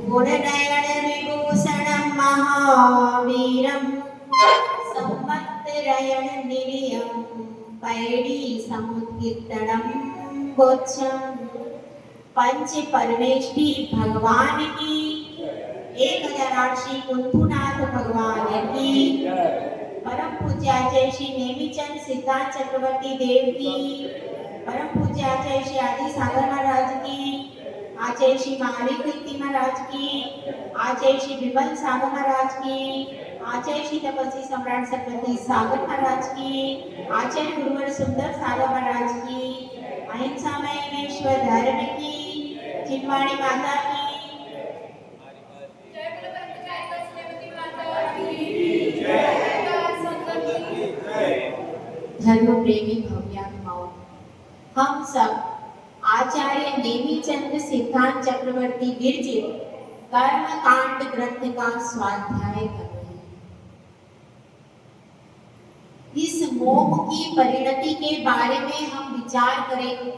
गुणनयन विभूषणं महावीरं संवत्सरयण निलयं paddy समुत्कीर्तनं गोच्छं पंच परमेष्ठी भगवान की 1008 श्री कुंथुनाथ भगवान की परम पूज्याचार्य श्री नेमीचंद सिद्धांत चक्रवर्ती देव की परम पूज्याचार्य श्री आदि सागर महाराज की आचार्य श्री महावीर कीर्ति महाराज की आचार्य श्री विमल सागर महाराज की आचार्य श्री तपस्वी सम्राट सरस्वती सागर महाराज की आचार्य गुरुवर सुंदर सागर महाराज की अहिंसा में ईश्वर धर्म की चिन्वाणी माता की धर्म प्रेमी भव्यात्माओं, हम सब आचार्य नेमीचंद सिद्धांत चक्रवर्ती विरचित कर्म कांड ग्रंथ का स्वाध्याय कर रहे हैं। इस मोह की परिणति के बारे में हम विचार करेंगे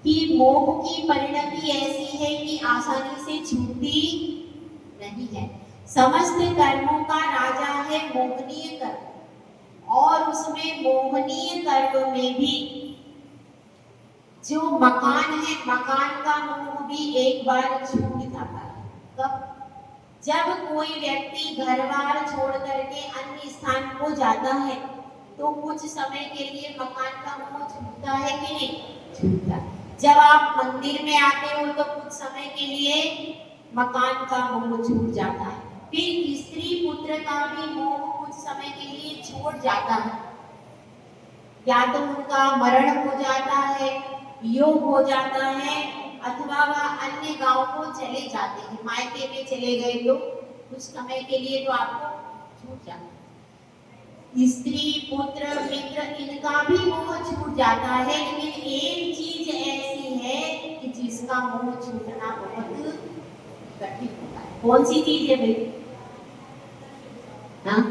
कि मोह की परिणति ऐसी है कि आसानी से छूटती नहीं है। समस्त कर्मों का राजा है मोहनीय कर्म, और उसमें मोहनीय कर्म में भी जो मकान है, मकान का मोह भी एक बार छूट जाता है। कब? जब कोई व्यक्ति घर बार छोड़ करके अन्य स्थान को जाता है तो कुछ समय के लिए मकान का मोह छूटता है कि नहीं? छूटता है। जब आप मंदिर में आते हो तो कुछ समय के लिए मकान का मोह छूट जाता है। फिर स्त्री पुत्र का भी मोह कुछ समय के लिए छूट जाता है, या तो उनका मरण हो जाता है, योग हो जाता है, अथवा वह अन्य गांव को चले जाते हैं, मायके में चले गए तो कुछ समय के लिए तो आपको छूट जाता है। स्त्री पुत्र मित्र इनका भी मोह छूट जाता है, लेकिन एक चीज ऐसी है कि जिसका मोह छूटना बहुत कठिन होता है। कौन सी चीज है भाई? हाँ,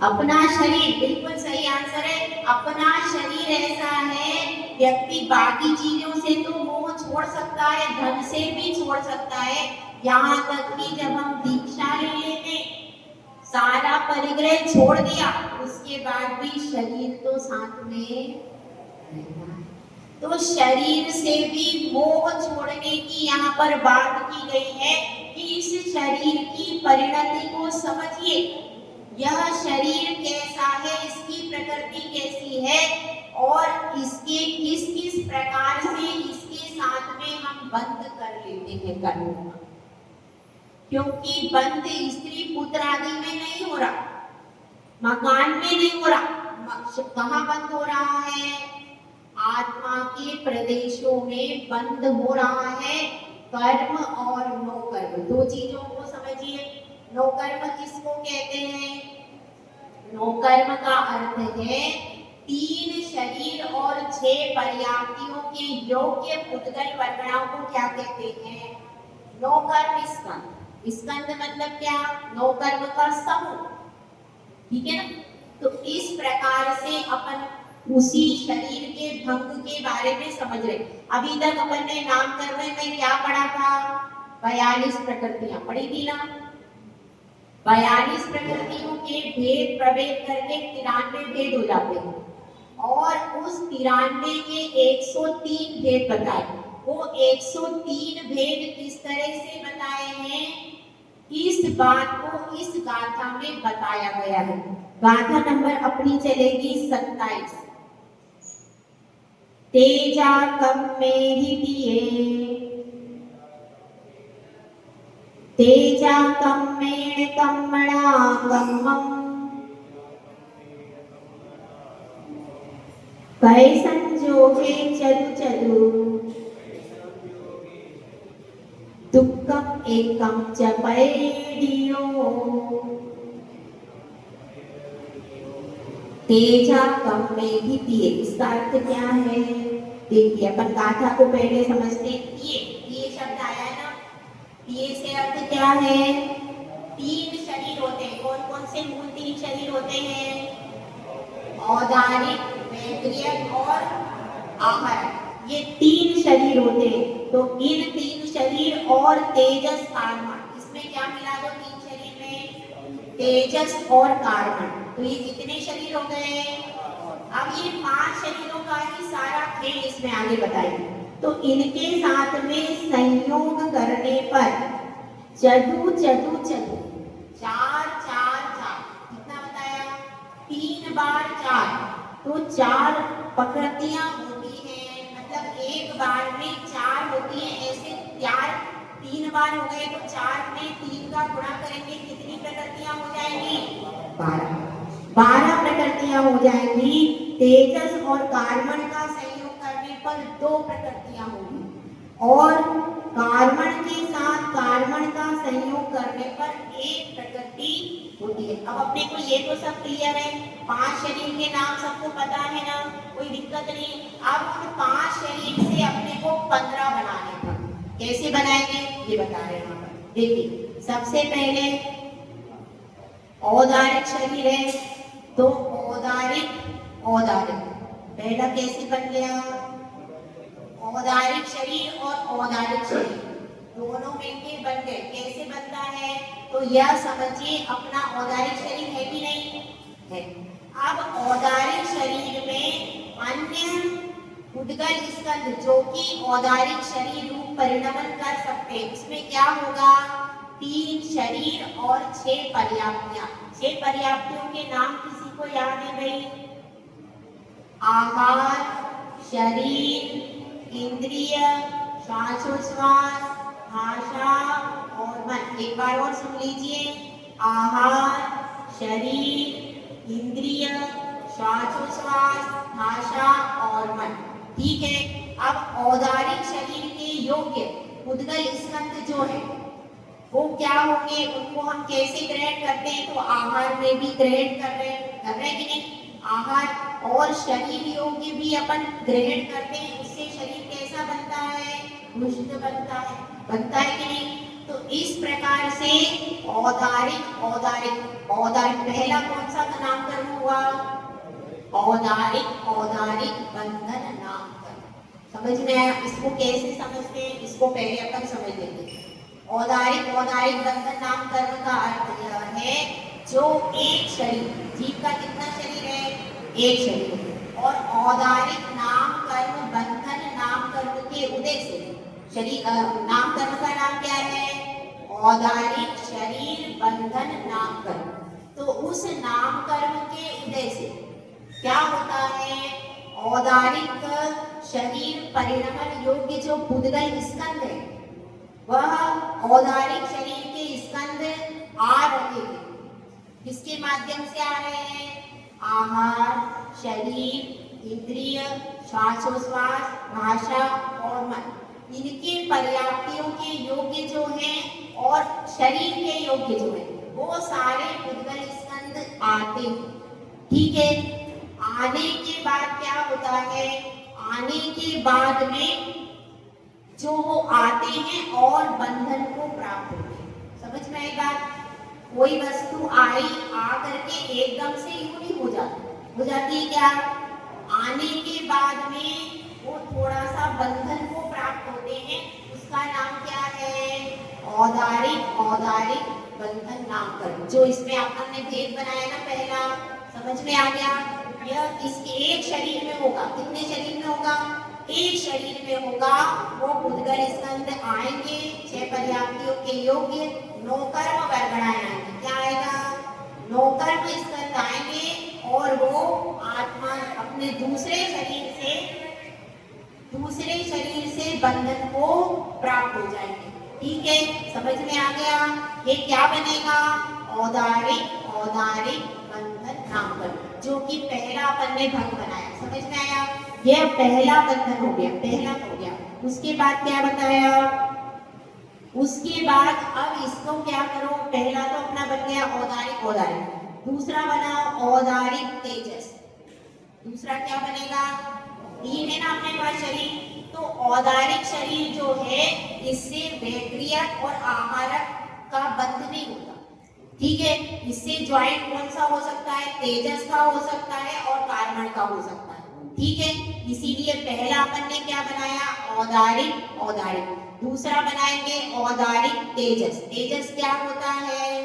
अपना शरीर। बिल्कुल सही आंसर है। अपना शरीर ऐसा है, व्यक्ति बाकी चीजों से तो मोह छोड़ सकता है, धन से भी छोड़ सकता है, यहाँ तक कि जब हम दीक्षा ले लेते, सारा परिग्रह छोड़ दिया, उसके बाद भी शरीर तो साथ में रहता है। तो शरीर से भी मोह छोड़ने की यहाँ पर बात की गई है कि इस शरीर की परिणति को समझिए। यह शरीर कैसा है, इसकी प्रकृति कैसी है, और इसके किस किस प्रकार से इसके साथ में हम बंद कर लेते हैं कर्म। क्योंकि बंद स्त्री पुत्र आदि में नहीं हो रहा, मकान में नहीं हो रहा, कहाँ बंद हो रहा है? आत्मा के प्रदेशों में बंद हो रहा है। कर्म और नो कर्म, दो चीजों को समझिए। नो कर्म किसको कहते हैं? नो कर्म का अर्थ है 3 शरीर और 6 पर्याप्तियों के योग्य पुद्गल वर्गणाओं को क्या कहते हैं? नो कर्म स्कंद। स्कंद मतलब क्या? नो कर्म का समूह। ठीक है ना? तो इस प्रकार से अपन उसी शरीर के भंग के बारे में समझ रहे। अभी तक अपन ने नामकरण में क्या पढ़ा था? 42 प्रकृतियां पढ़ी थी ना। 42 प्रकृतियों के भेद प्रभेद करके 93 भेद हो जाते हैं, और उस 93 के 103 भेद बताए। वो 103 भेद किस तरह से बताए हैं, इस बात को इस गाथा में बताया गया है। गाथा नंबर अपनी चलेगी 27। तेजा कम में ही दिए, तेजा कम्मेण कम्मणा कम्मं, कै संजोगे चलु चलु, दुःखम एकम च पैडियो। तेजा कम में ही दिए, इसका अर्थ क्या है? देखिए, अपन गाथा को पहले समझते। ये शब्द आया ना, ये से अर्थ क्या है? 3 शरीर होते हैं। कौन कौन से मूल 3 शरीर होते हैं? औदारिक, मैत्रियक और आहर। ये 3 शरीर होते हैं। तो इन 3 शरीर और तेजस कार्बन, इसमें क्या मिला दो तीन शरीर में, तेजस और कार्बन, तो ये कितने शरीर हो गए। अब ये 5 शरीरों का ही सारा खेल इसमें आगे बताएंगे। तो इनके साथ में संयोग करने पर चतु चतु चतु 4 4 4 कितना बताया, 3 बार 4, तो 4 प्रकृतियां होती हैं, मतलब एक बार में 4 होती हैं। ऐसे 3 बार हो गए तो 4 में 3 का गुणा करेंगे, कितनी प्रकृतियां हो जाएंगी, 12 प्रकृतियां हो जाएंगी। तेजस और कार्बन का संयोग करने पर 2 प्रकृतियां होगी, और कार्बन के साथ कार्बन का संयोग करने पर 1 प्रकृति होती है। अब अपने को ये तो सब क्लियर है, 5 शरीर के नाम सबको पता है ना, कोई दिक्कत नहीं। अब उन 5 शरीर से अपने को 15 बनाने का, कैसे बनाएंगे ये बता रहे हैं यहाँ पर। देखिए सबसे पहले औदारिक शरीर है, तो औदारिक औदारिक पहला कैसे बन गया, औदारिक शरीर और औदारिक शरीर दोनों मिलके बन गए। कैसे बनता है, तो यह समझिए अपना औदारिक शरीर है कि नहीं है। अब औदारिक शरीर में अन्य उद्गल स्कंद जो कि औदारिक शरीर रूप परिणमन कर सकते हैं, इसमें क्या होगा, 3 शरीर और 6 पर्याप्तियां। 6 पर्याप्तियों के नाम किसी को याद है भाई, आहार, शरीर, इंद्रिय, श्वासोच्छ्वास, भाषा और मन। एक बार और सुन लीजिए, आहार, शरीर, इंद्रिय, श्वासोच्छ्वास, भाषा और मन। ठीक है। अब औदारिक शरीर के योग्य उद्गल स्कंद जो है वो क्या होंगे, उनको हम कैसे ग्रहण करते हैं, तो आहार में भी ग्रहण कर रहे कि नहीं, आहार और शरीर योग्य भी अपन ग्रहण करते हैं, उससे शरीर कैसा बनता है, पुष्ट बनता है कि नहीं। तो इस प्रकार से औदारिक औदारिक औदारिक पहला कौन सा नामकरण हुआ, औदारिक औदारिक बंधन नामकरण। समझ में आया, इसको कैसे समझते हैं, इसको पहले अपन समझ लेते हैं। औदारिक औदारिक बंधन नामकरण का अर्थ यह है जो एक शरीर, जीव का कितना शरीर है, एक शरीर, और औदारिक नामकरण बंधन नामकरण के उदय से शरीर, नामकरण का नाम क्या है, औदारिक शरीर बंधन नामकरण। तो उस नामकरण के उदय से क्या होता है, औदारिक शरीर परिणमन योग्य जो उद्गल स्कंद है वह औदारिक शरीर के स्कंद आ रहे हैं। किसके माध्यम से आ रहे हैं, आहार, शरीर, इंद्रिय, श्वासोच्छ्वास, भाषा और मन। इनके पर्याप्तियों के योग्य जो हैं और शरीर के योग्य जो हैं वो सारे उद्गल स्कंद आते हैं। ठीक है। आने के बाद क्या होता है, आने के बाद में जो वो आते हैं और बंधन को प्राप्त होते हैं। समझ में आई बात, कोई वस्तु आई, आ करके एकदम से यूं नहीं हो जाती है क्या, आने के बाद में वो थोड़ा सा बंधन को प्राप्त होते हैं, उसका नाम क्या है, औदारिक औदारिक बंधन नामकरण। जो इसमें आपने भेद बनाया ना पहला, समझ में आ गया, यह इसके एक शरीर में होगा, कितने शरीर में होगा, एक शरीर में होगा। वो उद्गल स्कंद आएंगे 6 पर्याप्तियों के योग्य, नौकर्म वर्गणाएं आएंगे। क्या आएगा, नौकर्म स्कंद आएंगे और वो आत्मा अपने दूसरे शरीर से बंधन को प्राप्त हो जाएंगे। ठीक है, समझ में आ गया। ये क्या बनेगा, औदारिक औदारिक बंधन नामकरण, जो कि पहला अपन ने भंग बनाया। समझ में आया, यह पहला बंधन हो गया, पहला हो गया। उसके बाद क्या बताया, उसके बाद अब इसको क्या करो, पहला तो अपना बन गया औदारिक औदारिक, दूसरा बना औदारिक तेजस। दूसरा क्या बनेगा, 3 है ना अपने पास शरीर, तो औदारिक शरीर जो है इससे बैक्टीरिया और आहारक का बंध नहीं होता। ठीक है, इससे ज्वाइंट कौन सा हो सकता है, तेजस का हो सकता है और कार्बन का हो सकता है। ठीक है, इसीलिए पहला अपन ने क्या बनाया, औदारिक। औदारिक दूसरा बनाएंगे औदारिक तेजस। तेजस क्या होता है,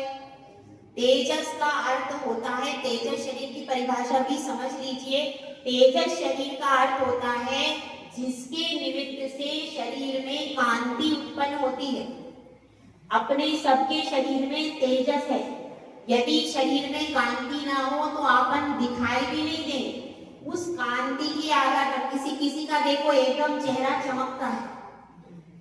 तेजस का अर्थ होता है, तेजस शरीर की परिभाषा भी समझ लीजिए। तेजस शरीर का अर्थ होता है जिसके निमित्त से शरीर में कांति उत्पन्न होती है। अपने सबके शरीर में तेजस है, यदि शरीर में कांति ना हो तो अपन दिखाई भी नहीं देंगे। उस कांति के आधार पर किसी किसी का देखो एकदम चेहरा चमकता है,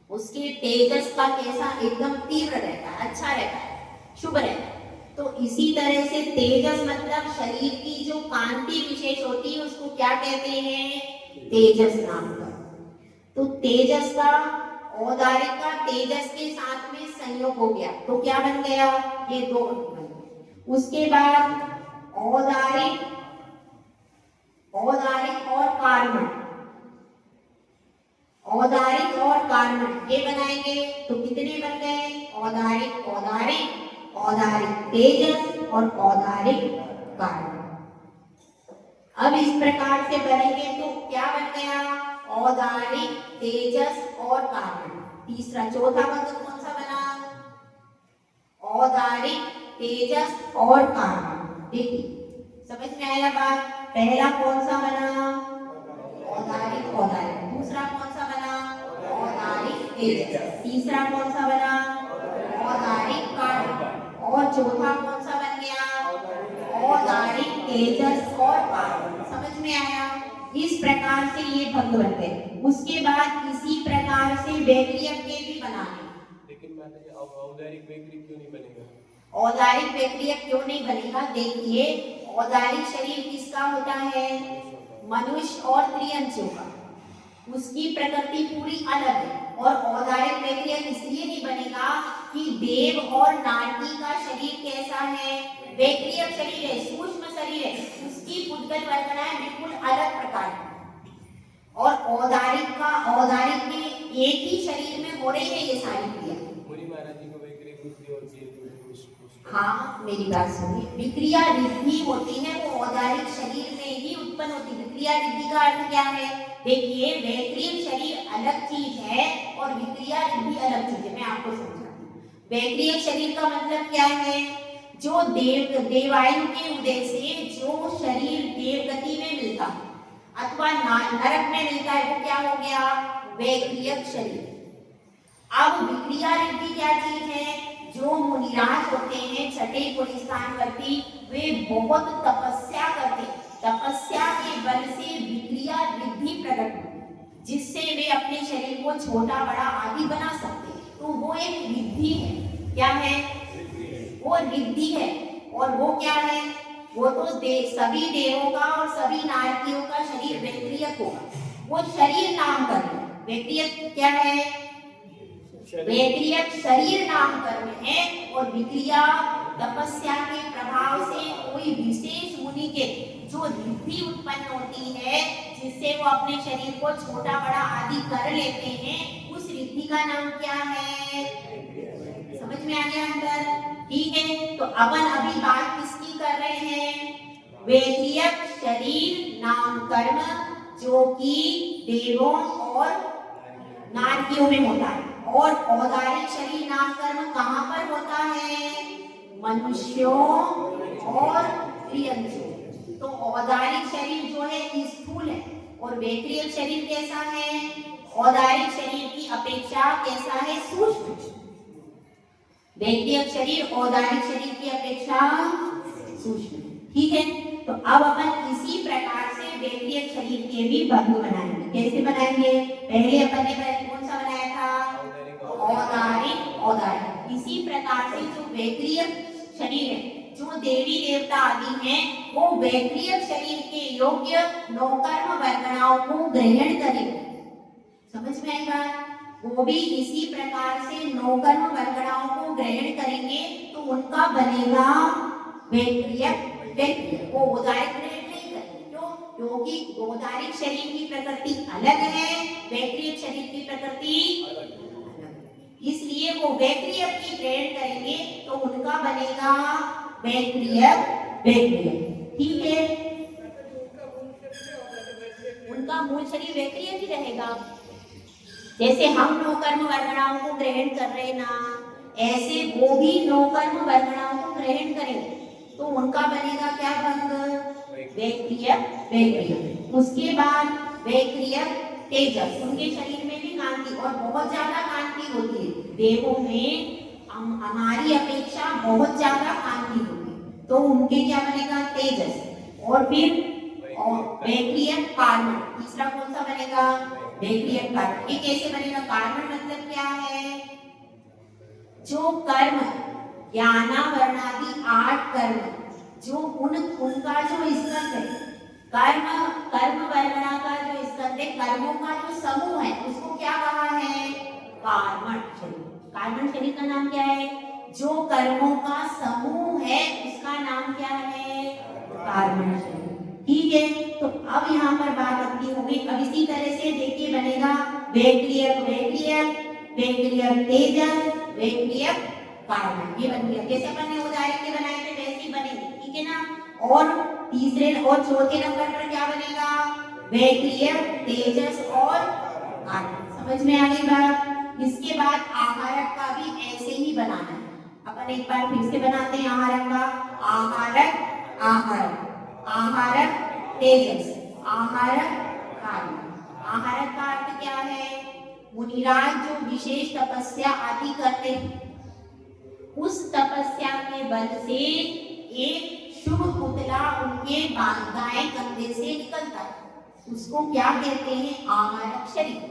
उसके तेजस का कैसा एकदम तीव्र रहता है, अच्छा रहता है, शुभ रहता है। तो इसी तरह से तेजस मतलब शरीर की जो कांति विशेष होती है उसको क्या कहते हैं, तेजस नाम का। तो तेजस का, औदारिक का तेजस के साथ में संयोग हो गया तो क्या बन गया, ये दो बन गए। उसके बाद औदारिक, औदारिक और कार्बन, औदारिक और कार्बन ये बनाएंगे तो कितने बन गए, औदारिक, औदारिक, औदारिक तेजस और औदारिक कार्बन। अब इस प्रकार से बनेंगे तो क्या बन गया, औदारिक तेजस और कार्बन। तीसरा, चौथा बंधन कौन सा बना, औदारिक तेजस और कार्बन। देखिए समझ में आया बात, पहला कौन सा बना, औदारिक, औदारिक। दूसरा कौन सा बना, औदारिक तेजस। तीसरा कौन सा बना, औदारिक कार्बन। और चौथा कौन सा बन गया, औदारिक तेजस और कार्बन। समझ में आया, इस प्रकार से ये भंग बन गए। उसके बाद इसी प्रकार से बैक्टीरियम के भी बनाने। लेकिन औदारिक बैक्टीरियम क्यों नहीं बनेगा, औदारिक बैक्टीरियम क्यों नहीं बनेगा, देखिए औदारिक शरीर किसका होता है, मनुष्य और त्रिअंशों का, उसकी प्रकृति पूरी अलग है। और औदारिक बैक्टीरियम इसलिए नहीं बनेगा कि देव और नारकी का शरीर कैसा है, बैक्टीरियम शरीर है, सूक्ष्म शरीर है, उसकी पुद्गल वर्गनाएं बिल्कुल अलग प्रकार की। और औदारिक का, औदारिक के एक ही शरीर में हो रही है ये सारी क्रिया। हाँ मेरी बात सुनिए, विक्रिया रिद्धि होती है वो औदारिक शरीर में ही उत्पन्न होती है। विक्रिया रिद्धि का अर्थ क्या है, देखिए बैक्टीरियम शरीर अलग चीज है और विक्रिया रिद्धि अलग चीज है। मैं आपको समझाती हूँ। बैक्टीरियम शरीर का मतलब क्या है, जो देवायु के उदय से जो शरीर देवगति में मिलता अथवा नरक में मिलता है वो क्या हो गया, बैक्टीरियम शरीर। अब विक्रिया रिद्धि क्या चीज है, जो मुनिराज होते हैं छठे पुलिस्थान करती, वे बहुत तपस्या करते, तपस्या के बल से विक्रिया रिद्धि प्रकट होती, जिससे वे अपने शरीर को छोटा बड़ा आदि बना सकते। तो वो एक रिद्धि है, क्या है, वो रिद्धि है। और वो क्या है, वो तो सभी देवों का और सभी नारकियों का शरीर बैक्टीरियम होगा, वो शरीर नाम कर्म। बैक्टीरियम क्या है, बैक्टीरियम शरीर नाम कर्म है। और विक्रिया तपस्या के प्रभाव से कोई विशेष मुनि के जो रिद्धि उत्पन्न होती है, जिससे वो अपने शरीर को छोटा बड़ा आदि कर लेते हैं, उस रिद्धि का नाम क्या है, समझ में आ गया अंदर, ठीक है। तो अपन अभी बात किसकी कर रहे हैं, बैक्टीरियम शरीर नाम कर्म, जो कि देवों और नारकियों में होता है। और औदारिक शरीर नाम कर्म कहाँ पर होता है, मनुष्यों और त्रिअंशों। तो औदारिक शरीर जो है स्थूल है और बैक्टीरियम शरीर कैसा है, औदारिक शरीर की अपेक्षा कैसा है, सूक्ष्म। बैक्टीरियम शरीर औदारिक शरीर की अपेक्षा सूक्ष्म, ठीक है। तो अब अपन इसी प्रकार से बैक्टीरियम शरीर के भी भंग बनाएंगे। कैसे बनाएंगे, पहले अपन ने कौन सा बनाया था, औदारिक, औदारिक। इसी प्रकार से जो बैक्टीरियम शरीर है, जो देवी देवता आदि हैं, वो बैक्टीरियम शरीर के योग्य नौकर्म वर्गणाओं को ग्रहण करेंगे। समझ में आई बात, वो भी इसी प्रकार से नौकर्म वर्गणाओं को ग्रहण करेंगे तो उनका बनेगा बैक्टीरियम। वो औदारिक ग्रहण नहीं करेंगे, क्यों, क्योंकि औदारिक शरीर की प्रकृति अलग है, बैक्टीरियम शरीर की प्रकृति अलग, इसलिए वो बैक्टीरियम की ग्रहण करेंगे तो उनका बनेगा बैक्टीरियम, बैक्टीरियम, ठीक है। भी वैक्रियक ही रहेगा। जैसे हम नो कर्म वर्गणाओं को ग्रहण कर रहे ना, ऐसे वो भी नो कर्म वर्गणाओं को ग्रहण करेंगे, तो उनका बनेगा क्या भंग? वैक्रियक वैक्रियक। उसके बाद वैक्रियक तेजस, उनके शरीर में भी कांति और बहुत ज्यादा कांति होती है, देवों में हमारी अपेक्षा बहुत ज्यादा कांति होती है, तो उनके क्या बनेगा? तेजस। और फिर वैक्रियक कार्बन, तीसरा कौन सा बनेगा? वैक्रियक कार्बन। ये कैसे बनेगा? कार्बन मतलब क्या है? जो कर्म ज्ञानावरणादि 8 कर्म, जो उनका जो स्कंद है, कर्म वर्णा का जो स्कंद है, कर्मों का जो समूह है, उसको क्या कहा है? कार्बन शरीर। कार्बन शरीर का नाम क्या है? जो कर्मों का समूह है उसका नाम क्या है? कार्बन शरीर। ठीक है, तो अब यहाँ पर बात अपनी हो गई। अब इसी तरह से देखिए बनेगा वैक्रियक वैक्रियक, वैक्रियक तेजस, वैक्रियक कार्बन। ये बन गया। जैसे अपन ने उदाहरण के बनाए थे वैसे ही बनेंगे, ठीक है ना। और तीसरे और चौथे नंबर पर क्या बनेगा? वैक्रियक तेजस और कार्बन। समझ में आ गई बात? इसके बाद आहारक का भी ऐसे ही बनाना है। अपन एक बार फिर से बनाते हैं आहारक का। आहारक आहारक, आहारक तेजस, आहारक कार्बन। आहारक का अर्थ क्या है? मुनिराज जो विशेष तपस्या आदि करते हैं, उस तपस्या के बल से एक शुभ पुतला उनके दाएं कंधे से निकलता है, उसको क्या कहते हैं? आहारक शरीर।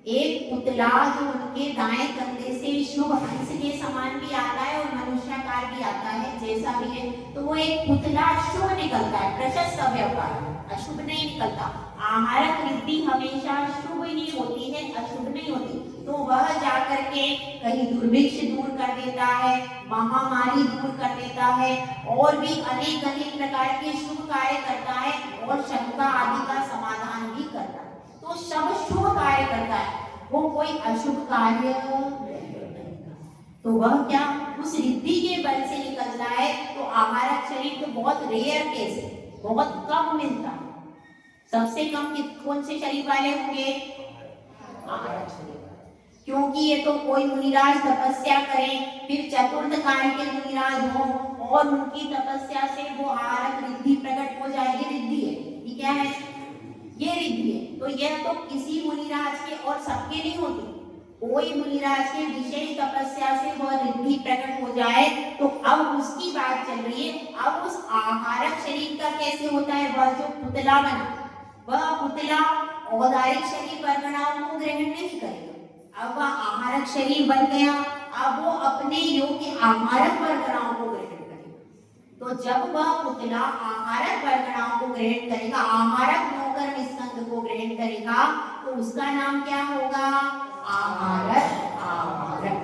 एक पुतला जो उनके दाएं कंधे से शुभ हंस के समान भी आता है और मनुष्याकार भी आता है, जैसा भी है, तो वो एक पुतला शुभ निकलता है, प्रशस्त व्यवहार, अशुभ नहीं निकलता। आहारक रिद्धि हमेशा शुभ ही होती है, अशुभ नहीं होती। तो वह जाकर के कहीं दुर्भिक्ष दूर कर देता है, महामारी दूर कर देता है, और भी अनेक अनेक प्रकार के शुभ कार्य करता है, और शंका आदि का समाधान भी करता है। तो सब शुभ कार्य करता है, वो कोई अशुभ कार्य नहीं। तो वह क्या उस रिद्धि के बल से निकलता है। तो आहारक शरीर तो बहुत रेयर केस है, बहुत कम मिलता है। सबसे कम कौन से शरीर वाले होंगे? आहारक शरीर। क्योंकि ये तो कोई मुनिराज तपस्या करें, फिर चतुर्थ कार्य के मुनिराज हो, और उनकी तपस्या से वो आहारक रिद्धि प्रकट हो जाए, ये रिद्धि है। ये क्या है? ये रिद्धि है। तो यह तो किसी मुनिराज के और सबके नहीं होती, कोई मुनिराज के विशेष तपस्या से वह रिद्धि प्रकट हो जाए, तो अब उसकी बात चल रही है। अब उस आहारक शरीर का कैसे होता है? वह जो पुतला बना, वह पुतला औदारिक शरीर वर्गणाओं को ग्रहण नहीं करेगा। अब वह आहारक शरीर बन गया, अब वो अपने योग्य आहारक वर्गणाओं को ग्रहण करेगा। तो जब वह पुतला आहारक वर्गणाओं को ग्रहण करेगा, आहारक नौकर्म स्कंद को ग्रहण करेगा, तो उसका नाम क्या होगा? आहारक आहारक।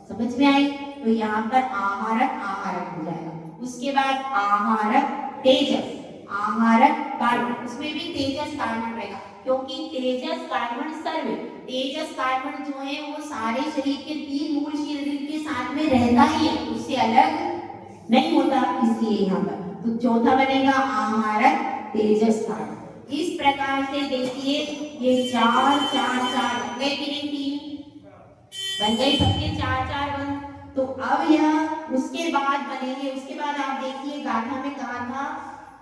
समझ में आई? तो यहाँ पर आहारक आहारक हो जाएगा। उसके बाद आहारक तेजस, आहारक कार्बन, उसमें भी तेजस कार्बन रहेगा, क्योंकि तेजस कार्बन सर्व, तेजस कार्बन जो है वो सारे शरीर के 3 मूल शरीर के साथ में रहता ही है, उससे अलग नहीं होता, इसलिए यहाँ पर। तो चौथा बनेगा आहारक तेजस कार्बन। इस प्रकार से देखिए ये 4 4 4 बन गए कि नहीं? 3 बन गए, सबके 4 4 बन। तो अब यह उसके बाद बनेंगे। उसके बाद आप देखिए गाथा में कहा था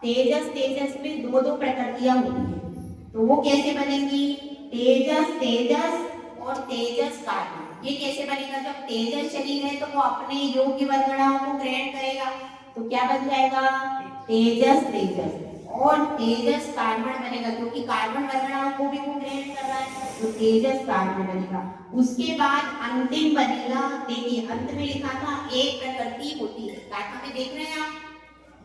तेजस, तेजस में 2 प्रकृतियां होती हैं, तो वो कैसे बनेंगी? तेजस तेजस और तेजस कार्बन। ये कैसे बनेगा? जब तेजस शरीर है तो वो अपने योग्य वर्गणाओं को ग्रहण करेगा, तो क्या बन जाएगा? तेजस तेजस और तेजस कार्बन बनेगा, क्योंकि कार्बन वर्गणाओं को भी वो ग्रहण कर रहा है, तो तेजस कार्बन बनेगा। उसके बाद अंतिम बनेगा, देखिए अंत में लिखा था एक प्रकृति होती है, गाथा में देख रहे हैं आप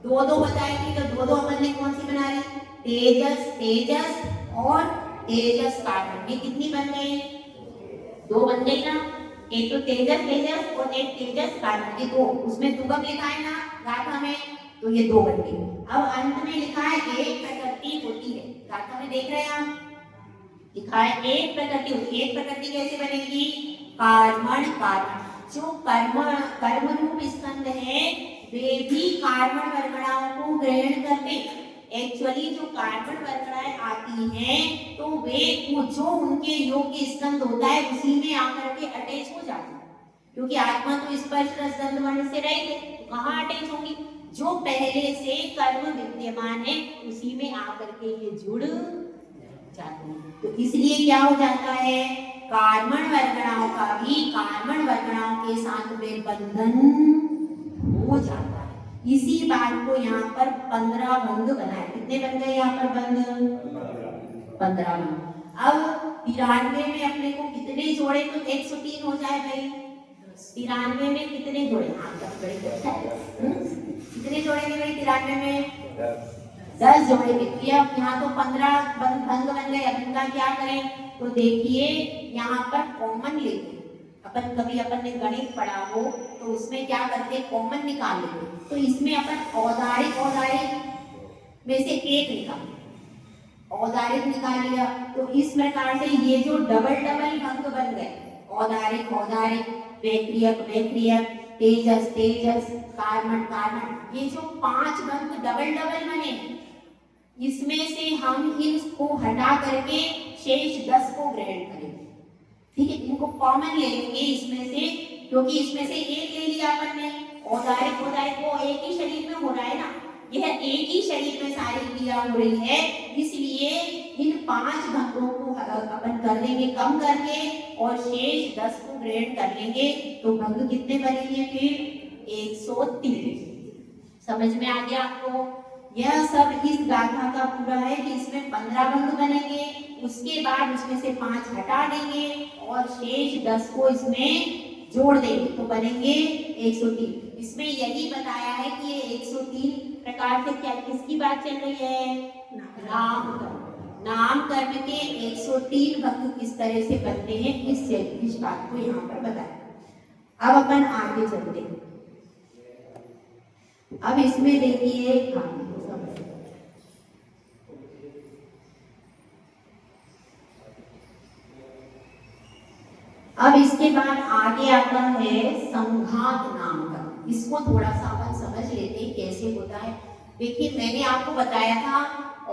2 बताई थी, तो 2 अपन ने कौन सी बना ली? तेजस तेजस और तेजस कार्बन। ये कितनी बन गई? 2 बन गई ना। एक तो तेजस तेजस और एक तेजस कार्बन, ये 2, उसमें दुगम लिखा है ना गाथा में, तो ये 2 बन गई। अब अंत में लिखा है एक प्रकृति होती है, गाथा में देख रहे हैं आप, लिखा है एक प्रकृति होती है। एक प्रकृति कैसे बनेगी? Carbon carbon. जो कर्म रूप स्कंद है वे भी कार्बन वर्गणाओं को ग्रहण करते, एक्चुअली जो कार्बन वर्गणाएं आती हैं तो वे जो उनके योग्य स्कंद होता है उसी में आकर के अटैच हो जाती है, क्योंकि आत्मा तो स्पर्श रस गंध वर्ण से रहित है, तो कहाँ अटैच होंगी? जो पहले से कर्म विद्यमान है उसी में आकर के ये जुड़ जाती है। तो इसलिए क्या हो जाता है, कार्बन वर्गणाओं का भी कार्बन वर्गणाओं के साथ में बंधन हो जाता है। इसी बात को यहाँ पर 15 बंध बनाए। कितने बन गए यहाँ पर बंध? 15 बंध। अब 93 में अपने को कितने जोड़े तो 103 हो जाए भाई। 93 में कितने जोड़े? कितने जोड़ेंगे भाई 93 में? 10 जोड़ेंगे। तो यहाँ तो 15 भंग बन गए। अब इनका क्या करें? तो देखिए यहाँ पर कॉमन लेते, अपन ने गणित पढ़ा हो तो उसमें क्या करते, कॉमन निकाल लेते। तो इसमें अपन औदारिक में से एक निकाल, औदारिक निकाल लिया। तो इस प्रकार से ये जो डबल भंग बन गए, औदारिक वैक्रियक, तेजस, कार्बन, ये जो 5 भंग डबल बने, इसमें से हम इसको हटा करके शेष 10 को ग्रहण करेंगे। ठीक है, इनको कॉमन ले लेंगे इसमें से, क्योंकि इसमें से एक ले लिया अपन ने। औदारिक वो एक ही शरीर में हो रहा है ना, यह एक ही शरीर में सारी क्रिया हो रही है, इसलिए इन 5 भंगों को अपन कर देंगे कम करके और शेष 10 को ग्रहण कर लेंगे। तो भंग कितने बनेंगे फिर? 103। समझ में आ गया आपको? यह सब इस गाथा का पूरा है कि इसमें 15 भंग बनेंगे, उसके बाद उसमें से 5 हटा देंगे और शेष 10 को इसमें जोड़ देंगे तो बनेंगे 103। इसमें यही बताया है कि ये 103 प्रकार से क्या किसकी बात चल रही है? नाम कर्म के 103 भंग किस तरह से बनते हैं, इस बात को यहाँ पर बताया। अब अपन आगे चलते हैं। अब इसमें देखिए अब इसके बाद आगे आता है संघात नाम का। इसको थोड़ा सा अपन समझ लेते हैं कैसे होता है। देखिए मैंने आपको बताया था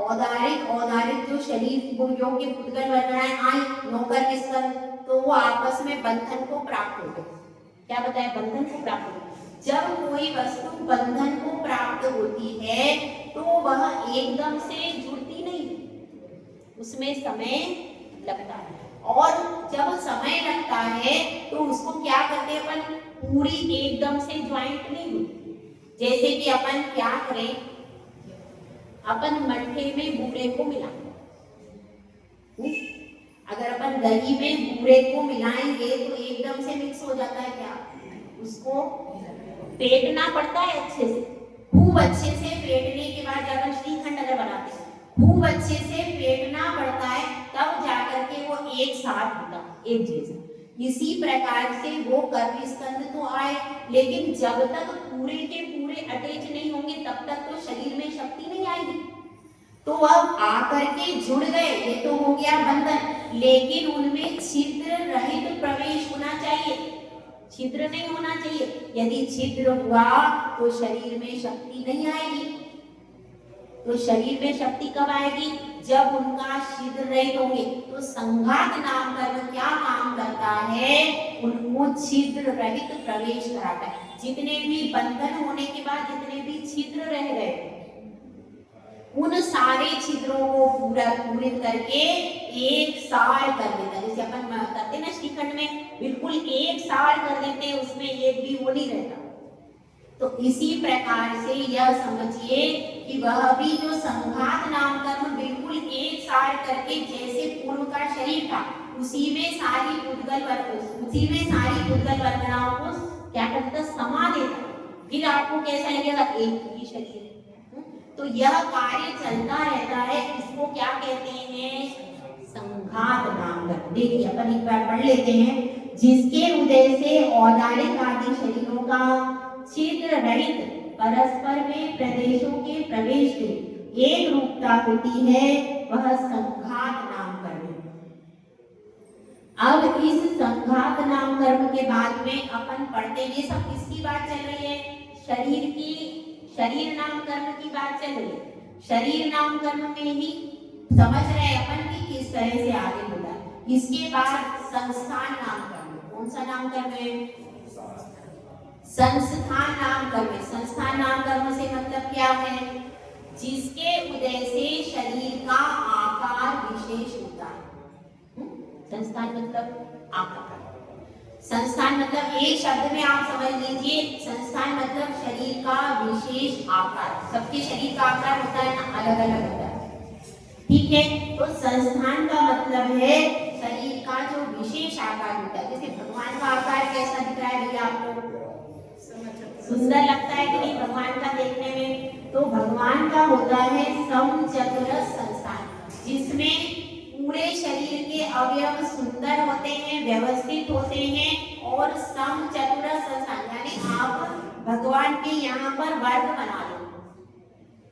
औदारिक जो शरीर वो योग्य पुद्गल वर्गणाएं आई नौकर के स्कंद, तो वो आपस में बंधन को प्राप्त हो गए। क्या बताया? बंधन को प्राप्त हो गए। जब कोई वस्तु बंधन को प्राप्त होती है तो वह एकदम से जुड़ती नहीं, उसमें समय लगता है, और जब समय लगता है तो उसको क्या करते हैं अपन, पूरी एकदम से ज्वाइंट नहीं होती। जैसे कि अपन क्या करें, अपन मट्ठे में बूरे को मिलाएं। अगर अपन दही में बूरे को मिलाएंगे तो एकदम से मिक्स हो जाता है क्या? उसको फेंटना पड़ता है अच्छे से, खूब अच्छे से फेंटने के बाद जब अपन श्रीखंड अगर बनाते हैं खूब अच्छे से फेंटना पड़ता है, तब जाकर के वो एक साथ होता, एक जैसा। इसी प्रकार से वो कर्म स्कंद तो आए, लेकिन जब तक पूरे के पूरे अटैच नहीं होंगे तब तक तो शरीर में शक्ति नहीं आएगी। तो अब आकर के जुड़ गए, ये तो हो गया बंधन, लेकिन उनमें छिद्र रहित प्रवेश होना चाहिए, छिद्र नहीं होना चाहिए। यदि छिद्र हुआ तो शरीर में शक्ति नहीं आएगी। तो शरीर में शक्ति कब आएगी? जब उनका छिद्र रहित होंगे। तो संघात नाम कर्म क्या काम करता है? उनको छिद्र रहित प्रवेश कराता है। जितने भी बंधन होने के बाद जितने भी छिद्र रह गए उन सारे छिद्रों को पूरित करके एक सार कर देता है। जैसे अपन करते ना श्रीखंड में, बिल्कुल एक सार कर देते हैं, उसमें एक भी वो नहीं रहता। तो इसी प्रकार से यह समझिए कि वह भी जो संघात नाम कर्म बिल्कुल एक सार करके जैसे पूर्व का शरीर था उसी में सारी पुद्गल वर्गणाओं को क्या करता, समा देता। फिर आपको कैसा लगेगा? एक ही शरीर। तो यह कार्य चलता रहता है, इसको क्या कहते हैं? संघात नाम कर्म। देखिए अपन एक बार पढ़ लेते हैं। जिसके उदय से औदारिक आदि शरीरों का छिद्र रहित परस्पर में प्रदेशों के प्रवेश की एक रूपता होती है, वह संघात नाम कर्म है। अब इस संघात नाम कर्म के बाद में अपन पढ़ते, ये सब किसकी बात चल रही है? शरीर नाम कर्म की बात चल रही है। शरीर नाम कर्म में ही समझ रहे हैं अपन कि किस तरह से आगे होगा। इसके बाद संस्थान नाम कर्म, कौन सा नाम कर्म है? संस्थान नाम कर्म। संस्थान नाम कर्म से मतलब क्या है? जिसके उदय से शरीर का आकार विशेष होता है। संस्थान मतलब आकार। संस्थान मतलब एक शब्द में आप समझ लीजिए, संस्थान मतलब शरीर का विशेष आकार। सबके शरीर का आकार होता है ना, अलग अलग होता है, ठीक है। तो संस्थान का मतलब है शरीर का जो विशेष आकार होता है। जैसे भगवान का आकार कैसा दिख रहा है भैया आपको? सुंदर लगता है कि नहीं भगवान का देखने में? तो भगवान का होता है समचतुरस संस्थान, जिसमें पूरे शरीर के अवयव सुंदर होते हैं, व्यवस्थित होते हैं और समचतुरस संस्थान, यानी आप भगवान के यहाँ पर वर्ग बना लो,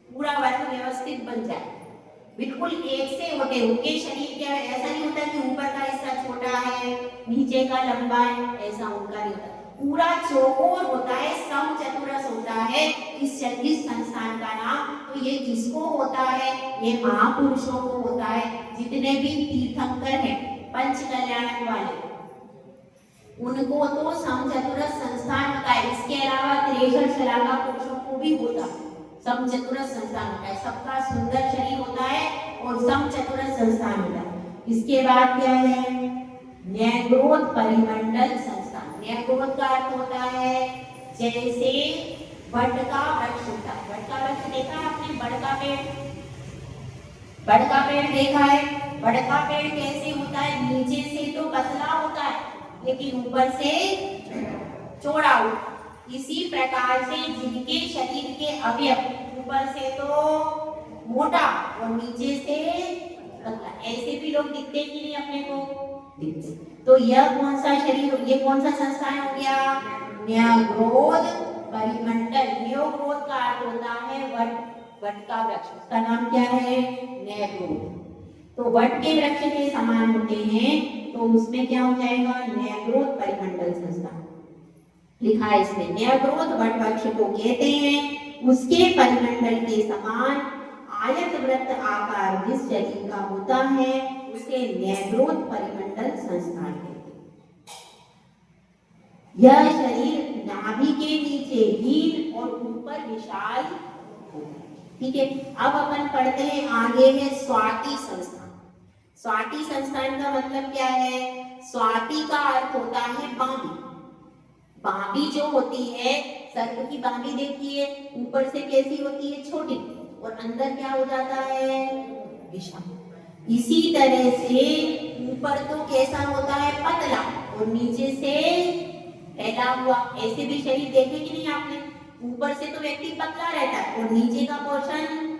पूरा वर्ग व्यवस्थित बन जाए, बिल्कुल एक से होते। उनके शरीर के ऐसा नहीं होता कि ऊपर का हिस्सा छोटा है नीचे का लंबा है, ऐसा उनका नहीं होता, पूरा चौकोर होता है, समचतुरस होता है इस संस्थान का नाम। तो ये किसको होता है? ये महापुरुषों को होता है, जितने भी तीर्थंकर हैं, पंच कल्याणक वाले, उनको तो समचतुरस संस्थान होता है। इसके अलावा 63 शलाका पुरुषों को भी होता है, समचतुरस संस्थान होता है। सबका सुंदर शरीर होता है और समचतुरस संस्थान होता है। इसके बाद क्या है? न्यायग्रोध परिमंडल संस्थान। न्यायग्रोध का अर्थ होता है जैसे बट का वृक्ष होता है। बट का वृक्ष देखा है आपने? बड़ का पेड़, बड़ का पेड़ देखा है? बड़ का पेड़ कैसे होता है? नीचे से तो पतला होता है लेकिन ऊपर से चौड़ा होता है। इसी प्रकार से जिनके शरीर के अवयव ऊपर से तो मोटा और नीचे से पतला, ऐसे भी लोग दिखते कि नहीं अपने को? दिखते। तो यह कौन सा शरीर, ये कौन सा संस्थान हो गया? न्यायग्रोध परिमंडल। न्यायग्रोध का अर्थ होता है वट, वट का वृक्ष, उसका नाम क्या है? न्यायग्रोध। तो वट के वृक्ष के समान होते हैं, तो उसमें क्या हो जाएगा? न्यायग्रोध परिमंडल संस्थान लिखा है इसमें। न्यायग्रोध वट वृक्ष को कहते हैं, उसके परिमंडल के समान आयत वृत्त आकार जिस शरीर का होता है उसे न्यायग्रोध परिमंडल संस्थान कहते हैं। यह शरीर नाभि के नीचे हीन और ऊपर विशाल, ठीक है। अब अपन पढ़ते हैं आगे है स्वाति संस्थान। स्वाति संस्थान का मतलब क्या है? स्वाति का अर्थ होता है बांबी। बांबी जो होती है, सर्प की बांबी देखिए, ऊपर से कैसी होती है? छोटी, और अंदर क्या हो जाता है? विशाल। इसी तरह से ऊपर तो कैसा होता है? पतला, और नीचे से फैला हुआ। ऐसे भी शरीर देखे कि नहीं आपने? ऊपर से तो व्यक्ति पतला रहता है और नीचे का पोर्शन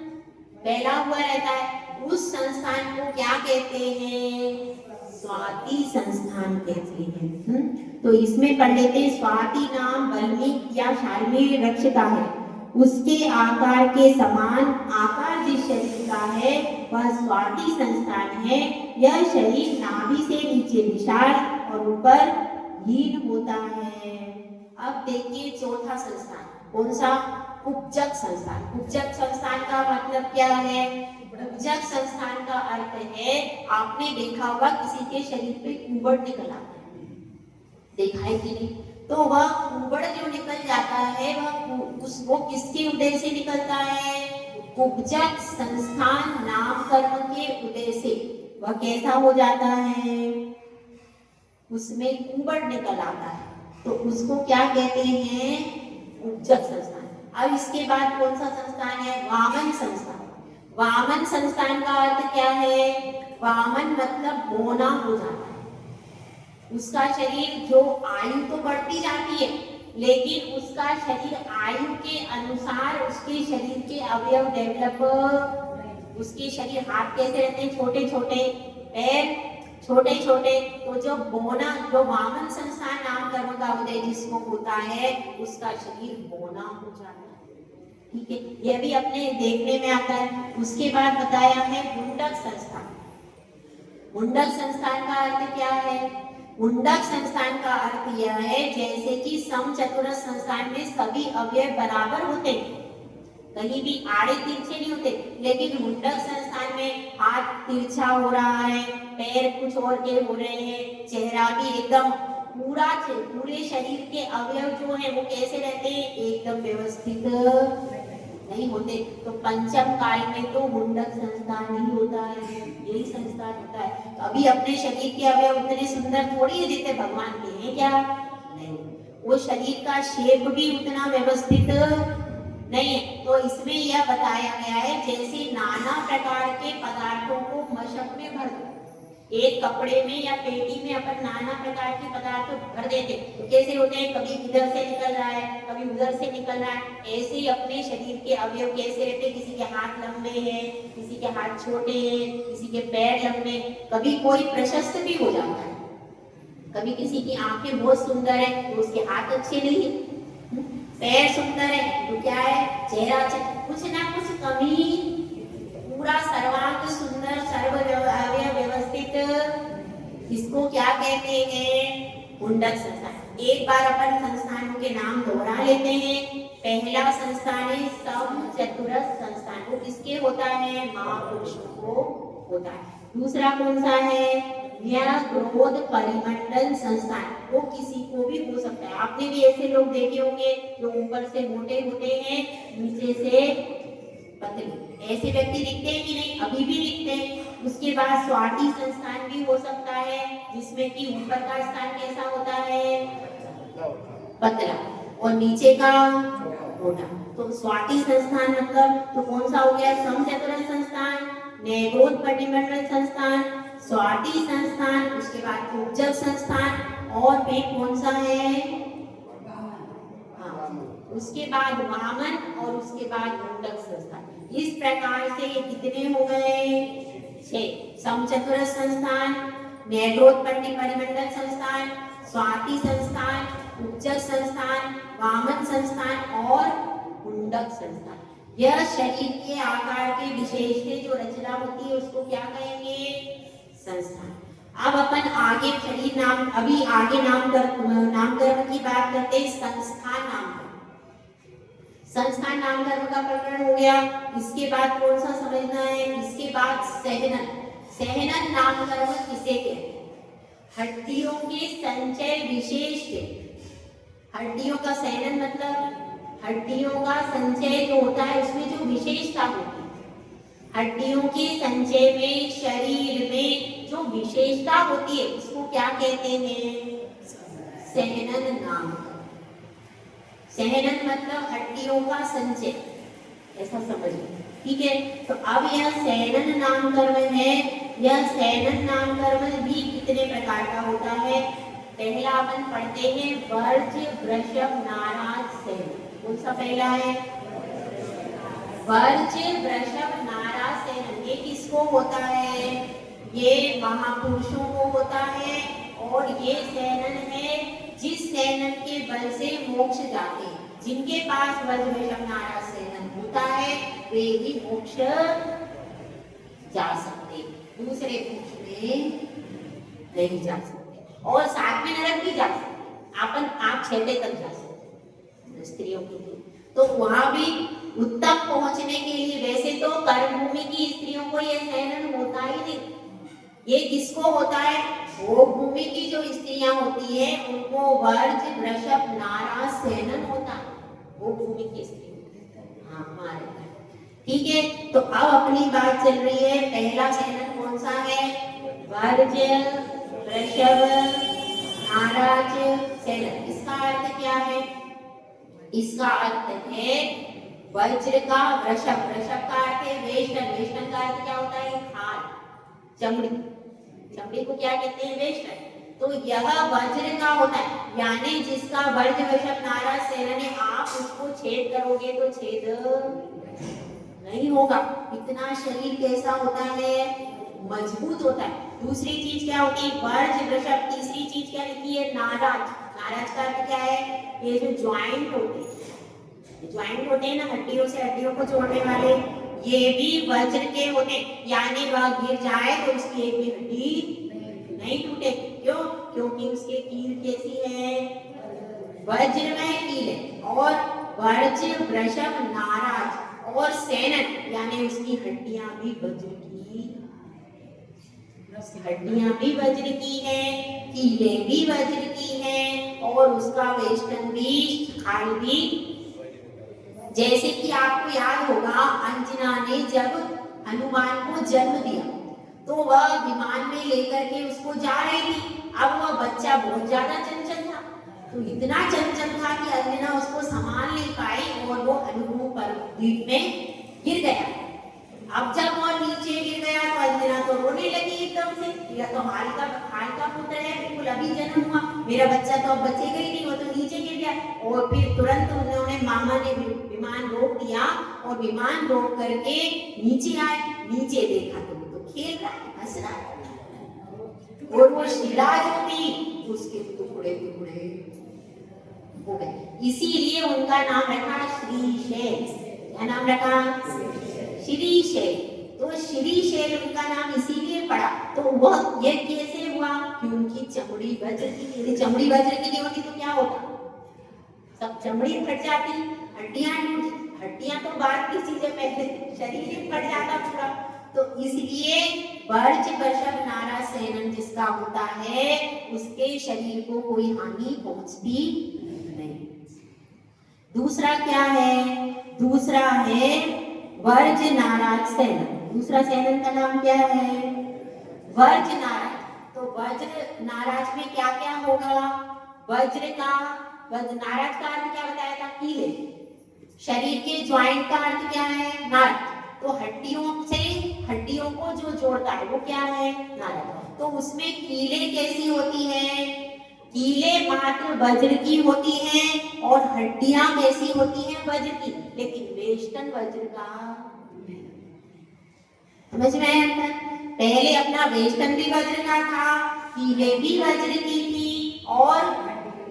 फैला हुआ रहता है। उस संस्थान को क्या कहते हैं? स्वाति संस्थान कहते हैं। तो इसमें पढ़ लेते हैं। स्वाति नाम वाल्मीकि या शाल्मली वृक्ष का है, उसके आकार के समान आकार जिस शरीर का है वह स्वाति संस्थान है। यह शरीर नाभि से नीचे विशाल और ऊपर हीन होता है। अब देखिए चौथा संस्थान, कौन सा? उपजक संस्थान। उपजक संस्थान का मतलब क्या है? उपजक संस्थान का अर्थ है, आपने देखा होगा किसी के शरीर पे ऊबड़ निकल आता है, देखा है कि नहीं? तो वह ऊबड़ जो निकल जाता है वो किसके उदय से निकलता है? उपजक संस्थान नाम कर्म के उदय से वह कैसा हो जाता है? उसमें ऊबड़ निकल आता है, तो उसको क्या कहते हैं? उपजक संस्थान। अब इसके बाद कौन सा संस्थान है? वामन संस्थान। वामन संस्थान का अर्थ क्या है? वामन मतलब बौना हो जाता है। उसका शरीर, जो आयु तो बढ़ती जाती है लेकिन उसका शरीर आयु के अनुसार उसके शरीर के अवयव डेवलप, उसके शरीर, हाथ कैसे रहते हैं? छोटे छोटे, पैर छोटे छोटे। तो जो बौना, जो वामन संस्थान नाम कर्म का उदय जिसको होता है उसका शरीर बौना हो जाता है, ठीक है। यह भी अपने देखने में आता है। उसके बाद बताया है मुंडक संस्थान। मुंडक संस्थान का अर्थ क्या है? मुंडक संस्थान का अर्थ यह है जैसे कि समचतुरस संस्थान में सभी अवयव बराबर होते हैं, कहीं भी आड़े तिरछे नहीं होते। लेकिन मुंडक संस्थान में हाथ तिरछा हो रहा है, पैर कुछ और के हो रहे हैं, चेहरा भी एकदम पूरे शरीर के अवयव जो है वो कैसे रहते हैं, एकदम व्यवस्थित नहीं होते। तो पंचम काल में तो मुंडक संस्थान नहीं होता है, यही संस्थान होता है। तो अभी अपने शरीर के अवयव उतने सुंदर थोड़ी है जितने भगवान के हैं क्या? नहीं। वो शरीर का शेप भी उतना व्यवस्थित नहीं है। तो इसमें यह बताया गया है जैसे नाना प्रकार के पदार्थों को मशक में भर दो, एक कपड़े में या पेटी में अपन नाना प्रकार के पदार्थ भर देते तो कैसे होते हैं, कभी इधर से निकल रहा है, कभी उधर से निकल रहा है। ऐसे ही अपने शरीर के अवयव कैसे रहते हैं, किसी के हाथ लंबे हैं, किसी के हाथ छोटे हैं, किसी के पैर लंबे, कभी कोई प्रशस्त भी हो जाता है, कभी किसी की आंखें बहुत सुंदर है तो उसके हाथ अच्छे नहीं है, पैर सुंदर है तो क्या है, चेहरा अच्छा, कुछ ना कुछ कमी, पूरा सर्वांग सुंदर सर्व अवयव व्यवस्थित, इसको क्या कहते हैं, मुंडक संस्थान। एक बार अपन संस्थानों के नाम दोहरा लेते हैं। पहला संस्थान है समचतुरस्र संस्थान, वो किसके होता है, महापुरुषों को होता है। दूसरा कौन सा है, न्यायक्रोध परिमंडल संस्थान, वो किसी को भी हो सकता है। आपने भी ऐसे लोग देखे होंगे जो ऊपर से मोटे होते हैं, नीचे से पतले, ऐसे व्यक्ति दिखते हैं कि नहीं, अभी भी दिखते हैं। उसके बाद स्वाति संस्थान भी हो सकता है जिसमें कि ऊपर का स्थान कैसा होता है, पतला, और नीचे का मोटा। तो स्वाति संस्थान मतलब तो कौन सा हो गया, समचतुरस्र संस्थान, न्यायक्रोध परिमंडल संस्थान, स्वाति संस्थान, उसके बाद उपजक संस्थान, और भी कौन सा है, उसके बाद वामन, और उसके बाद मुंडक संस्थान। इस प्रकार से ये कितने हो गए, 6। समचतुरस्र संस्थान, न्यायक्रोध परिमंडल संस्थान, स्वाति संस्थान, उपजक संस्थान, वामन संस्थान और मुंडक संस्थान। यह शरीर के आकार के विशेष से जो रचना होती है उसको क्या कहेंगे, संस्थान। अब अपन आगे शरीर नाम, अभी आगे नामकरण की बात करते हैं। संस्थान नामकरण, संस्थान नामकरण का प्रकरण हो गया। इसके बाद कौन सा समझना है, इसके बाद सहनन। सहनन नामकरण किसे कहते हैं, हड्डियों के संचय विशेष के, हड्डियों का सहनन मतलब हड्डियों का संचय जो होता है उसमें जो विशेषता होती है, हड्डियों के संचय में, शरीर में जो विशेषता होती है उसको क्या कहते हैं, सहनन नामकरण। सहनन मतलब हड्डियों का संचय, ऐसा समझिए, ठीक है। तो अब यह सहनन नामकरण है, यह सहनन नामकरण भी कितने प्रकार का होता है। पहला अपन पढ़ते हैं वर्ज वृषभ नाराज सहनन। कौन सा पहला है, वर्ज वृषभ नाराज सहनन। ये किसको होता है, ये महापुरुषों को होता है, और ये सहनन है जिस सहनन के बल से मोक्ष जाते हैं। जिनके पास वर्ज वृषभ नाराज सहनन होता है वे ही मोक्ष जा सकते, दूसरे मोक्ष में नहीं जा सकते, और साथ में नरक भी जा सकते। अपन आप 6 तक जा सकते स्त्रियों के लिए, तो वहां भी उत्तम पहुंचने के लिए, वैसे तो कर्मभूमि की स्त्रियों को यह सहनन होता ही नहीं। ये किसको होता है, वो भूमि की जो स्त्रियां होती है उनको वर्ज वृषभ नाराज सहनन होता है, वो भूमि की स्त्री। हाँ, हमारे, ठीक है। तो अब अपनी बात चल रही है, पहला सहनन कौन सा है, वर्ज वृषभ नाराज सहनन। इसका अर्थ क्या है, इसका अर्थ है वज्र का वृषभ, वृषभ का अर्थ है वेष्टन, वेष्टन का अर्थ क्या होता है, खाल, चमड़ी, चमड़ी को क्या कहते हैं, वेष्टन। तो यह वज्र का होता है, यानी जिसका वर्ज वृषभ नाराज सहनन है, आप उसको छेद करोगे तो छेद नहीं होगा। इतना शरीर कैसा होता है, मजबूत होता है। दूसरी चीज क्या होती है, वर्ज वृषभ। तीसरी चीज क्या लिखी है, नाराज। नाराज का अर्थ क्या है, ये जो ज्वाइंट होते हैं ना, हड्डियों से हड्डियों को जोड़ने वाले, ये भी वज्र के होते, यानी वह गिर जाए तो उसकी एक भी हड्डी नहीं टूटे। क्यों, क्योंकि उसके कील कैसी है, वज्रमय कील है। और वर्ज वृषभ नाराज, और सेनन यानी उसकी हड्डियां भी वज्र की, उसकी हड्डियां भी वज्र की है, कीले भी वज्र की है और उसका वेष्टन भी, खाल भी। जैसे कि आपको याद होगा अंजना ने जब हनुमान को जन्म दिया तो वह विमान में लेकर के उसको जा रही थी। अब वह बच्चा बहुत ज्यादा चंचल था, तो इतना चंचल था कि अंजना उसको संभाल नहीं पाई और वो हनुमू पर्वत में गिर गया। अब जब वो नीचे गिर गया तो अंजना तो रोने लगी एकदम से, मेरा तो हाल का पुत्र है, बिल्कुल अभी जन्म हुआ, मेरा बच्चा तो अब बचेगा ही नहीं, वो तो नीचे गिर गया। और फिर तुरंत उन्होंने, मामा ने विमान रोक दिया और विमान रोक करके नीचे आए। नीचे देखा तो खेल रहा है, हंस रहा है और वो शिला जो थी उसके टुकड़े टुकड़े हो गए। इसीलिए उनका नाम रखा श्रीशैल। क्या नाम रखा? श्रीशैल। तो श्रीशैल उनका नाम इसीलिए पड़ा। तो वह ये कैसे हुआ कि उनकी चमड़ी वज्र की, यदि चमड़ी वज्र की नहीं होती तो क्या होता? सब चमड़ी फट जाती, हड्डियां तो बात की चीजें, पहले शरीर ही फट जाता पूरा। तो इसलिए वर्ज वृषभ नारा सेनन जिसका होता है उसके शरीर को कोई हानि पहुंचती नहीं। दूसरा क्या है? दूसरा है वर्ज नाराज सेनन। दूसरा सेनन का नाम क्या है? वर्ज नाराज। तो वज्र नाराज में क्या क्या होगा? वज्र नाराज का अर्थ क्या बताया था? कीले। शरीर के ज्वाइंट का अर्थ क्या है? नाराज। तो हड्डियों को जो जोड़ता है वो क्या है? नाराज। तो उसमें कीले कैसी होती है? कीले मात्र वज्र की होती हैं और हड्डियां कैसी होती हैं? वज्र की। लेकिन वेष्टन वज्र का, समझ में आया अंतर? पहले अपना वेष्टन भी वज्र का था, कीले भी वज्र की थी और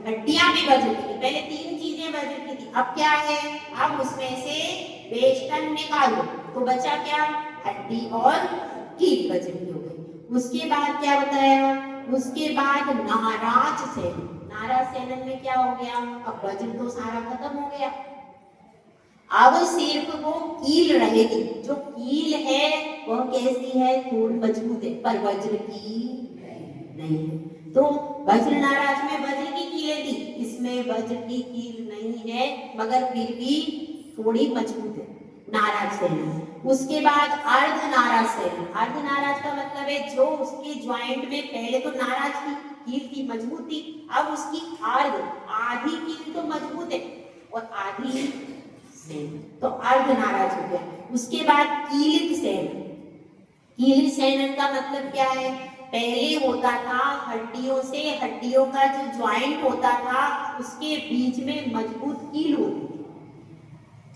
हड्डियां भी वज्र की थी। पहले तीन चीजें वज्र की थी, अब क्या है? अब उसमें से वेष्टन निकाल दो तो बचा क्या? हड्डी और कील वज्र की हो गई। उसके बाद क्या बताया? उसके बाद नाराज सेनन। नाराज सेनन में क्या हो गया? अब वज्र तो सारा खत्म हो गया, अब सिर्फ वो कील रहेगी। जो कील है वह कैसी है? थोड़ी मजबूत है, पर वज्र की नहीं है। तो वज्र नाराज में वज्र की कीलें थी, इसमें वज्र की कील नहीं है मगर फिर भी थोड़ी मजबूत है। नाराज सेनन। उसके बाद अर्ध नाराज सेनन। अर्ध नाराज का मतलब है जो उसके ज्वाइंट में पहले तो नाराज की कील थी, मजबूत थी, अब उसकी आधी कील तो मजबूत है और आधी सेनन, तो अर्ध नाराज हो गया। उसके बाद कीलित सेनन। कीलित सेनन का मतलब क्या है? पहले होता था हड्डियों का जो ज्वाइंट होता था उसके बीच में मजबूत कील होती थी,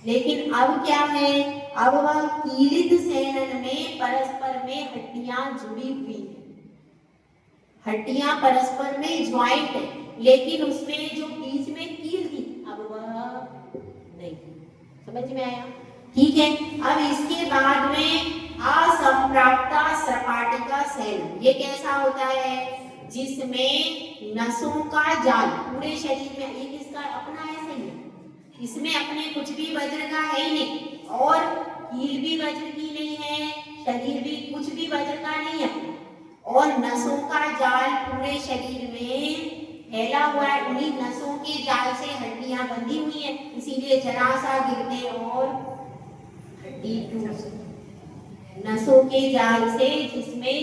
लेकिन अब क्या है? अब वह कीलित सेनन में परस्पर में हड्डियां जुड़ी हुई है, हड्डियां परस्पर में ज्वाइंट है, लेकिन उसमें जो बीच में कील थी अब वह नहीं। समझ में आया? ठीक है। अब इसके बाद में असंप्राप्ता सपाटिका सेनन। ये कैसा होता है? जिसमें नसों का जाल पूरे शरीर में, ये किसका? अपना है, सही है, इसमें अपने कुछ भी वज्र का है ही नहीं और कील भी वज्र की नहीं है, शरीर भी कुछ भी वज्र का नहीं है और नसों का जाल पूरे शरीर में फैला हुआ है। उन्हीं नसों के जाल से हड्डियां बंधी हुई हैं, इसीलिए जरा सा गिरने और हड्डी टूट। नसों के जाल से जिसमें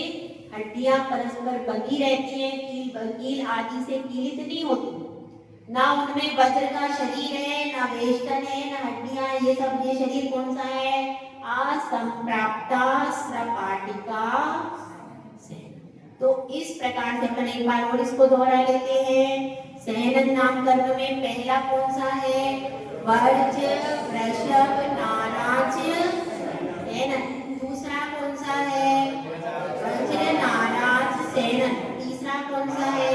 हड्डियां परस्पर बंधी रहती हैं, कील आदि से कीलित नहीं होती, ना उनमें वज्र का शरीर है, ना वेष्टन है, ना हड्डियां, ये सब, ये शरीर कौन सा है? असंप्राप्ता सपाटिका सेनन। तो इस प्रकार से अपन एक बार और इसको दोहरा लेते हैं। सेनन नाम कर्म में पहला कौन सा है? वर्ज वृषभ नाराज सेनन। दूसरा कौन सा है? वज्र नाराज सेनन। तीसरा कौन सा है?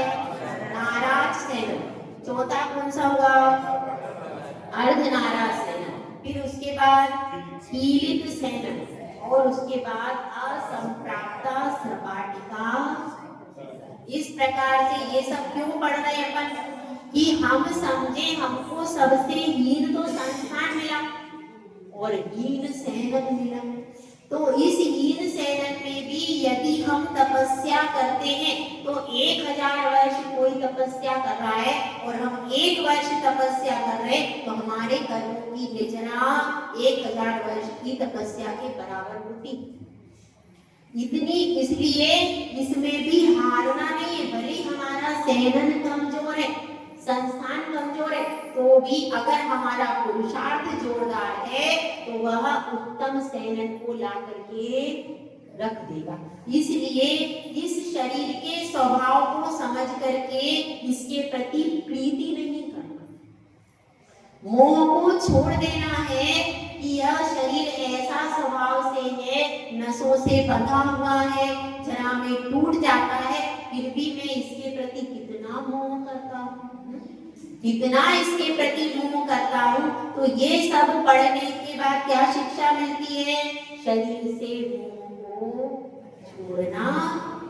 नाराज सेनन। चौथा कौन सा हुआ? अर्ध नाराज सेनन। फिर उसके बाद कीलित सेनन और उसके बाद असंप्राप्ता सपाटिका। इस प्रकार से ये सब क्यों पढ़ रहे हैं अपन? कि हम समझे हमको सबसे हीन तो संस्थान मिला और हीन सेनन मिला। तो इस हीन सेनन में भी यदि हम तपस्या करते हैं तो 1000 वर्ष कोई तपस्या कर रहा है और हम 1 वर्ष तपस्या कर रहे हैं तो हमारे कर्मों की विचना 1000 वर्ष की तपस्या के बराबर होती। इतनी इसलिए इसमें भी हारना नहीं है। भले हमारा सेनन कमजोर है, संस्थान कमजोर है, तो भी अगर हमारा पुरुषार्थ जोरदार है तो वह उत्तम सेनन को ला करके रख देगा। इसलिए इस शरीर के स्वभाव को समझ करके इसके प्रति प्रीति नहीं करना, मोह को छोड़ देना है कि यह शरीर ऐसा स्वभाव से है, नसों से बंधा हुआ है, जरा में टूट जाता है, फिर भी मैं इसके प्रति कितना मोह करता हूँ, कितना इसके प्रति मोह करता हूँ। तो ये सब पढ़ने के बाद क्या शिक्षा मिलती है? शरीर से मोह को छोड़ना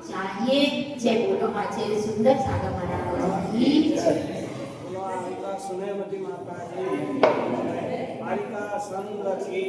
चाहिए। जय बोलो आचार्य सुंदर सागर महाराज की। सुने मती माता की, संग की।